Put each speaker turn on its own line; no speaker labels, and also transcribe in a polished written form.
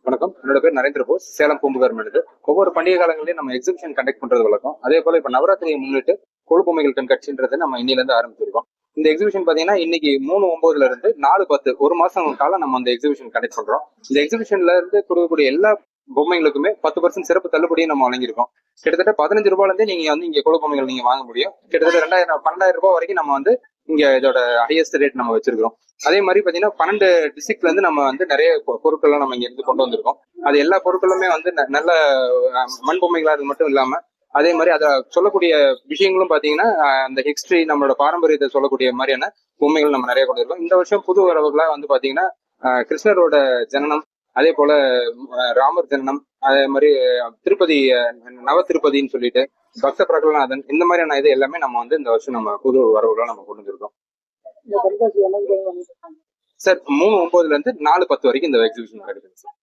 வணக்கம், என்னோட பேர் நரேந்திர போஸ், சேலம் பூம்புகார் மேனது. ஒவ்வொரு பண்டிகை காலங்களையும் நம்ம எக்ஸிபிஷன் கண்டக்ட் பண்றது வழக்கம். அதே போல இப்ப நவராத்திரியை முன்னிட்டு கொழுப்பொம்மைகள் கண்காட்சின்றது நம்ம இன்னில இருந்து ஆரம்பிச்சிருக்கோம். இந்த எக்ஸிபிஷன் பாத்தீங்கன்னா இன்னைக்கு 3/9 இருந்து 4/10 ஒரு மாசம் காலம் நம்ம அந்த எக்ஸிபிஷன் கண்டக்ட் பண்றோம். இந்த எக்ஸிபிஷன்ல இருந்து கொடுக்கக்கூடிய எல்லா பொம்மைகளுக்குமே 10% சிறப்பு தள்ளுபடியும் நம்ம வழங்கியிருக்கோம். கிட்டத்தட்ட 15 ரூபாயில இருந்தே நீங்க வந்து இங்க கொழுப்பொம்மைகள் நீங்க வாங்க முடியும். கிட்டத்தட்ட 12,000 ரூபாய் வரைக்கும் நம்ம வந்து இங்க இதோட ஹையஸ்ட் ரேட் நம்ம வச்சிருக்கிறோம். அதே மாதிரி பாத்தீங்கன்னா 12 டிஸ்ட்ரிக்ட்ல இருந்து நம்ம வந்து நிறைய பொருட்கள் நம்ம இங்க இருந்து கொண்டு வந்திருக்கோம். அது எல்லா பொருட்களுமே வந்து நல்ல மண் பொம்மைகளா அது மட்டும் இல்லாம அதே மாதிரி அதை சொல்லக்கூடிய விஷயங்களும் பாத்தீங்கன்னா அந்த ஹிஸ்டரி நம்மளோட பாரம்பரியத்தை சொல்லக்கூடிய மாதிரியான பொம்மைகள் நம்ம நிறைய கொண்டு இருக்கோம். இந்த வருஷம் புது வரவுகளா வந்து பாத்தீங்கன்னா கிருஷ்ணரோட ஜனனம், அதே போல ராமர் ஜனனம், அதே மாதிரி திருப்பதி நவ திருப்பதின்னு சொல்லிட்டு பக்த பிரகலாதன், இந்த மாதிரியான இது எல்லாமே நம்ம வந்து இந்த வருஷம் நம்ம புது வரவுகளா நம்ம கொண்டு வந்திருக்கோம். சார் 3/9 இருந்து 4/10 வரைக்கும் இந்த எக்ஸிபிஷன் கிடைக்குது சார்.